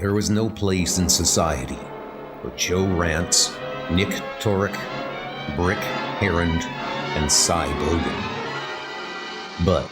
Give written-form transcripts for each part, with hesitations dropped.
there was no place in society for Joe Rance, Nick Torek, Brick Herond, and Cy Brogan. But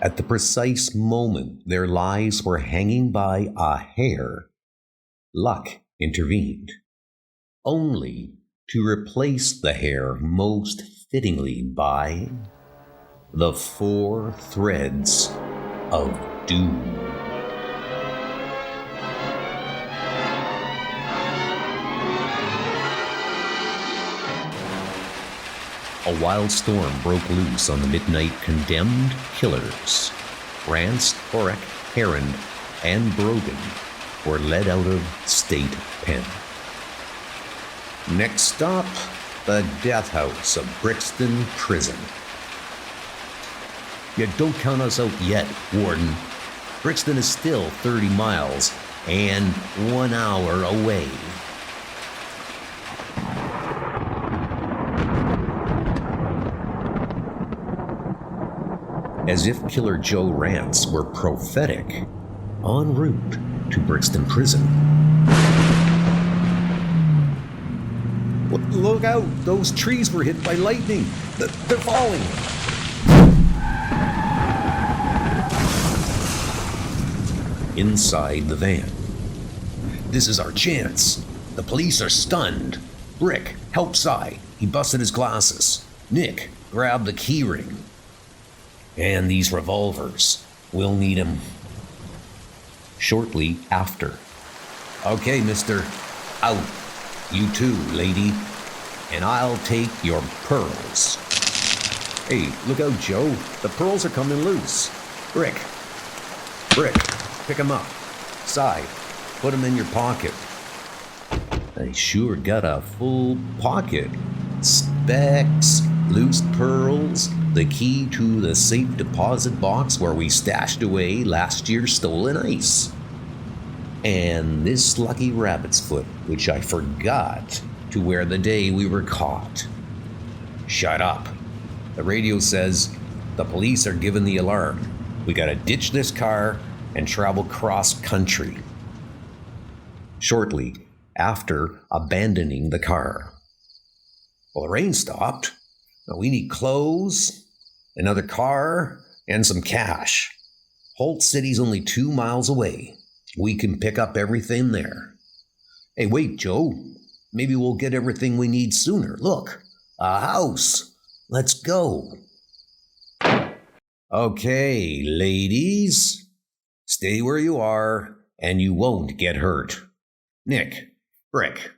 at the precise moment their lives were hanging by a hair, luck intervened, only to replace the hair most fittingly by the 4 threads of doom. A wild storm broke loose on the midnight condemned killers. Rance, Torek, Heron, and Brogan were led out of state pen. Next stop, the death house of Brixton Prison. You don't count us out yet, Warden. Brixton is still 30 miles and 1 hour away. As if Killer Joe Rance were prophetic, en route to Brixton Prison. Look out! Those trees were hit by lightning! They're falling! Inside the van. This is our chance. The police are stunned. Brick, help Cy. He busted his glasses. Nick, grab the keyring. And these revolvers. We'll need them shortly after. Okay, mister. Out. You too, lady. And I'll take your pearls. Hey, look out, Joe. The pearls are coming loose. Brick, pick them up. Cy, put them in your pocket. I sure got a full pocket. Specs, loose pearls, the key to the safe deposit box where we stashed away last year's stolen ice. And this lucky rabbit's foot, which I forgot to wear the day we were caught. Shut up. The radio says the police are giving the alarm. We gotta ditch this car and travel cross country. Shortly after abandoning the car. Well, the rain stopped. Now we need clothes, another car, and some cash. Holt City's only 2 miles away. We can pick up everything there. Hey, wait, Joe. Maybe we'll get everything we need sooner. Look, a house. Let's go. Okay, ladies. Stay where you are, and you won't get hurt. Nick, Brick,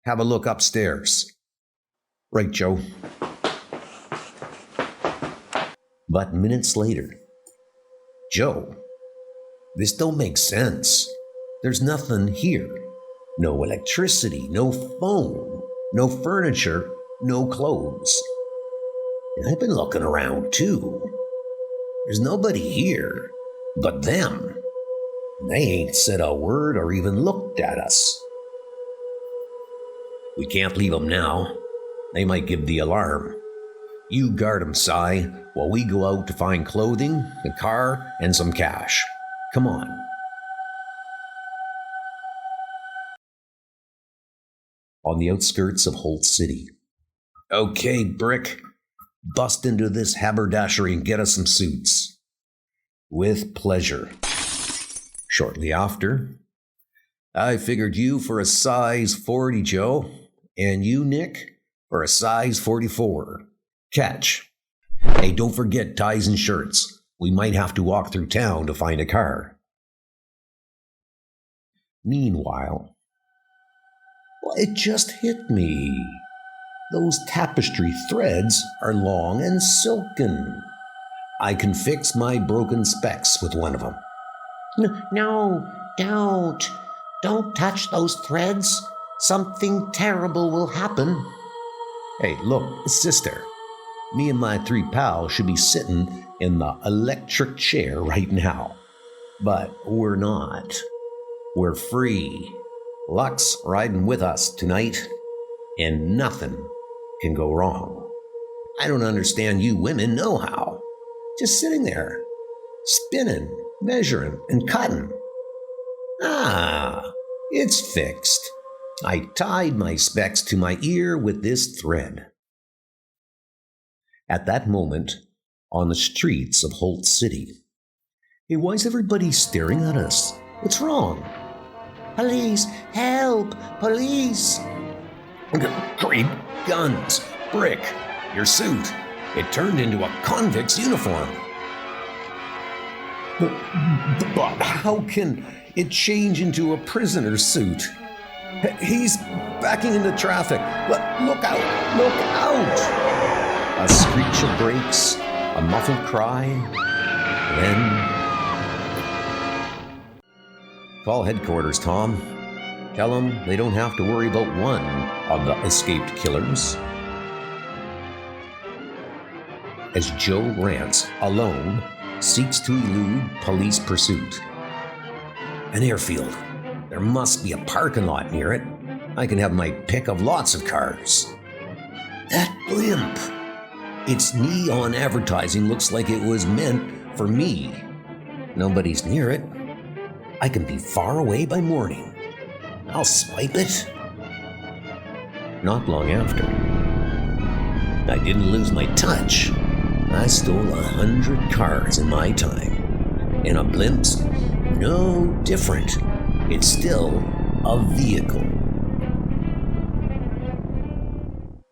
have a look upstairs. Right, Joe. But minutes later, Joe, this don't make sense. There's nothing here. No electricity, no phone, no furniture, no clothes. And I've been looking around too. There's nobody here but them. They ain't said a word or even looked at us. We can't leave them now. They might give the alarm. You guard them, Cy, while we go out to find clothing, the car, and some cash. Come on. On the outskirts of Holt City. Okay, Brick. Bust into this haberdashery and get us some suits. With pleasure. Shortly after, I figured you for a size 40, Joe, and you, Nick, for a size 44. Catch. Hey, don't forget ties and shirts. We might have to walk through town to find a car. Meanwhile, it just hit me. Those tapestry threads are long and silken. I can fix my broken specs with one of them. No, don't. Don't touch those threads. Something terrible will happen. Hey, look, sister. Me and my 3 pals should be sitting in the electric chair right now. But we're not. We're free. Luck's riding with us tonight, and nothing can go wrong. I don't understand you women know how. Just sitting there, spinning, measuring, and cutting. It's fixed. I tied my specs to my ear with this thread. At that moment, on the streets of Holt City, hey, why is everybody staring at us? What's wrong? Police! Help! Police! Great guns! Brick! Your suit! It turned into a convict's uniform. But how can it change into a prisoner's suit? He's backing into traffic. Look out! Look out! A screech of brakes, a muffled cry, then... Call headquarters, Tom. Tell them they don't have to worry about one of the escaped killers. As Joe Rance, alone, seeks to elude police pursuit. An airfield. There must be a parking lot near it. I can have my pick of lots of cars. That blimp. Its neon advertising looks like it was meant for me. Nobody's near it. I can be far away by morning. I'll swipe it. Not long after. I didn't lose my touch. I stole 100 cars in my time. And a blimp's no different. It's still a vehicle.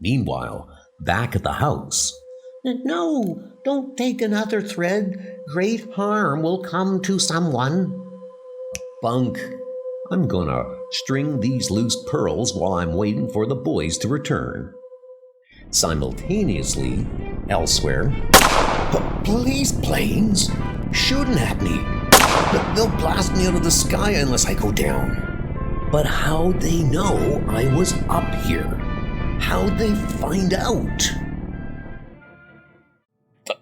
Meanwhile, back at the house. No, don't take another thread. Great harm will come to someone. Bunk. I'm gonna string these loose pearls while I'm waiting for the boys to return. Simultaneously, elsewhere, police planes shooting at me. They'll blast me out of the sky unless I go down. But how'd they know I was up here? How'd they find out?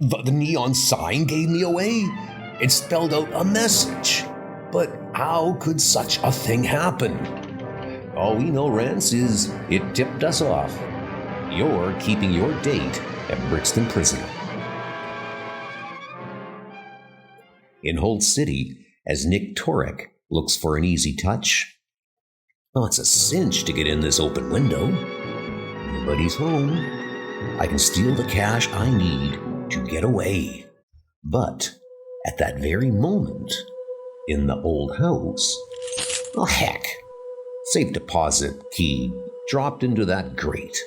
The neon sign gave me away. It spelled out a message. But how could such a thing happen? All we know, Rance, is it tipped us off. You're keeping your date at Brixton Prison. In Holt City, as Nick Torek looks for an easy touch. Oh, it's a cinch to get in this open window. Nobody's home. I can steal the cash I need to get away. But at that very moment, in the old house, oh heck, safe deposit key dropped into that grate.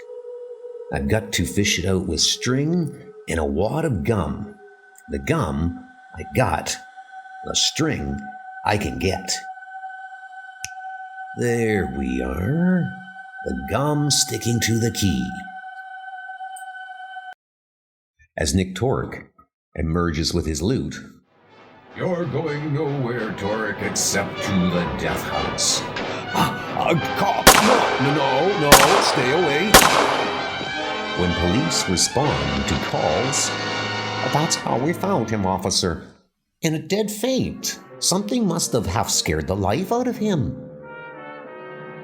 I've got to fish it out with string and a wad of gum. The gum I got, the string I can get. There we are, the gum sticking to the key. As Nick Torek emerges with his loot, "You're going nowhere, Torek, except to the death house." Cop! No, stay away. When police respond to calls, That's how we found him, officer. In a dead faint. Something must have half scared the life out of him.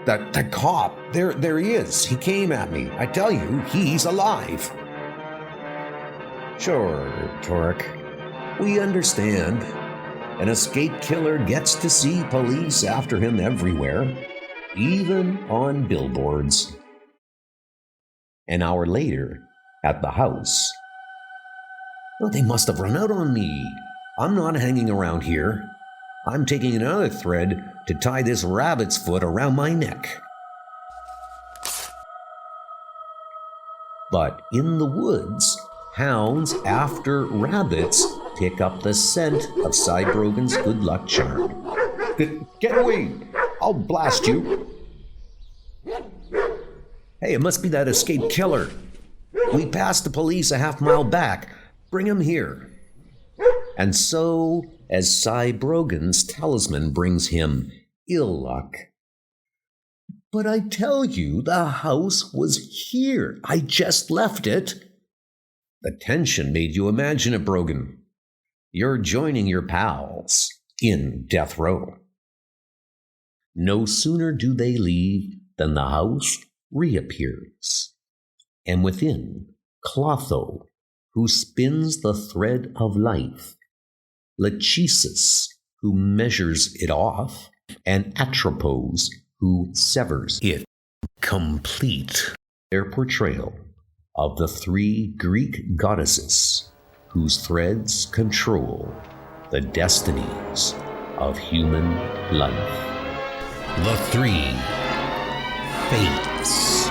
That cop, there he is. He came at me. I tell you, he's alive. Sure, Torek. We understand. An escaped killer gets to see police after him everywhere, even on billboards. An hour later, at the house. Well, they must have run out on me. I'm not hanging around here. I'm taking another thread to tie this rabbit's foot around my neck. But in the woods, hounds after rabbits pick up the scent of Cy Brogan's good luck charm. Get away! I'll blast you! Hey, it must be that escaped killer. We passed the police a half-mile back. Bring him here. And so, as Cy Brogan's talisman brings him ill luck. But I tell you, the house was here. I just left it. The tension made you imagine it, Brogan. You're joining your pals in death row. No sooner do they leave than the house reappears. And within, Clotho, who spins the thread of life, Lachesis, who measures it off, and Atropos, who severs it complete. their portrayal of the three Greek goddesses whose threads control the destinies of human life. The three fates.